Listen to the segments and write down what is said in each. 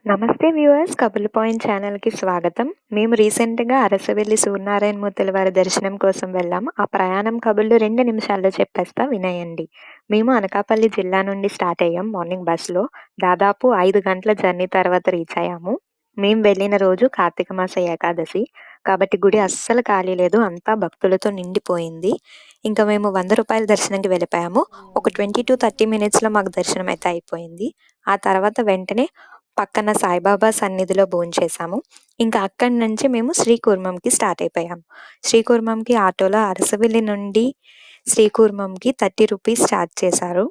నమస్తే viewers, కబుర్ల point ఛానల్‌కి స్వాగతం. మేము రీసెంట్‌గా అరసవెల్లి సూర్యనారాయణమూర్తుల వారి దర్శనం కోసం వెళ్ళాం. ఆ ప్రయాణం కబుర్లు 2 నిమిషాల్లో చెప్పేస్తా వినేయండి. మేము అనకాపల్లి జిల్లా నుండి స్టార్ట్ అయ్యాం మార్నింగ్ బస్‌లో. దాదాపు 5 గంటల జర్నీ తర్వాత రీచ్ అయ్యాము. మేము వెళ్ళిన రోజు కార్తీక మాస ఏకాదశి. కాబట్టి గుడి అస్సలు ఖాళీ లేదు. అంతా భక్తులతో నిండిపోయింది. ఇంకా మేము రూ. 100 దర్శనంకి వెళ్ళిపోయాము. ఒక 20-30 మినిట్స్‌లో మాకు దర్శనం అయితే అయిపోయింది. ఆ తర్వాత వెంటనే పక్కన సాయిబాబా సన్నిధిలో భోంచేసాము. ఇంకా అక్కడి నుంచి మేము శ్రీకూర్మంకి స్టార్ట్ అయిపోయాం. శ్రీకూర్మంకి ఆటోలో అరసవెల్లి నుండి శ్రీకూర్మంకి రూ. 30 ఛార్జ్ చేశారు.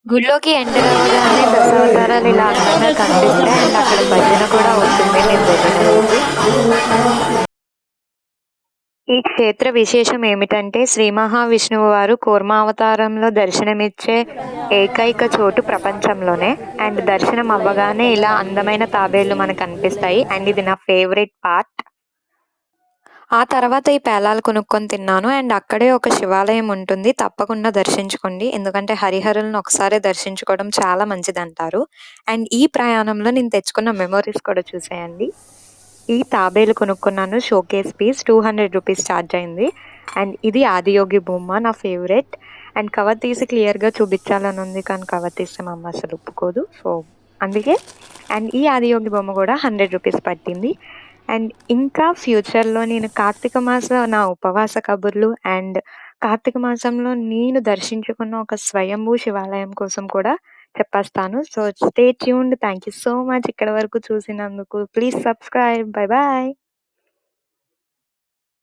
గుడిలోకి ఎంటర్ అవ్వగానే దశావతారాలు ఇలా అందంగా కనిపిస్తాయి. అండ్ అక్కడ భజన కూడా అవుతుంది మేము వెళ్ళిన రోజు. ఈ క్షేత్ర విశేషం ఏమిటంటే శ్రీ మహావిష్ణువు వారు కూర్మావతారంలో దర్శనమిచ్చే ఏకైక చోటు ప్రపంచంలోనే. అండ్ దర్శనం అవ్వగానే ఇలా అందమైన తాబేళ్లు మనకు కనిపిస్తాయి. అండ్ ఇది నా ఫేవరెట్ పార్ట్. ఆ తర్వాత ఈ పేలాలు కొనుక్కొని తిన్నాను. అండ్ అక్కడే ఒక శివాలయం ఉంటుంది. తప్పకుండా దర్శించుకోండి. ఎందుకంటే హరిహరులను ఒకసారే దర్శించుకోవడం చాలా మంచిదంటారు. అండ్ ఈ ప్రయాణంలో నేను తెచ్చుకున్న మెమోరీస్ కూడా చూసేయండి. ఈ తాబేలు కొనుక్కున్నాను. షోకేస్ పీస్ రూ. 200 ఛార్జ్ అయింది. అండ్ ఇది ఆదియోగి బొమ్మ నా ఫేవరెట్. అండ్ కవర్ తీసి క్లియర్‌గా చూపించాలని ఉంది. కానీ కవర్ తీస్తే మా అమ్మ అసలు ఒప్పుకోదు. సో, అందుకే. అండ్ ఈ ఆదియోగి బొమ్మ కూడా రూ. 100 పట్టింది. అండ్ ఇంకా ఫ్యూచర్‌లో నేను కార్తీక మాస నా ఉపవాస కబుర్లు అండ్ కార్తీక మాసంలో నేను దర్శించుకున్న ఒక స్వయంభూ శివాలయం కోసం కూడా చెప్పేస్తాను. So, stay tuned. Thank you so much ఇక్కడి వరకు చూసినందుకు. Please subscribe. By by.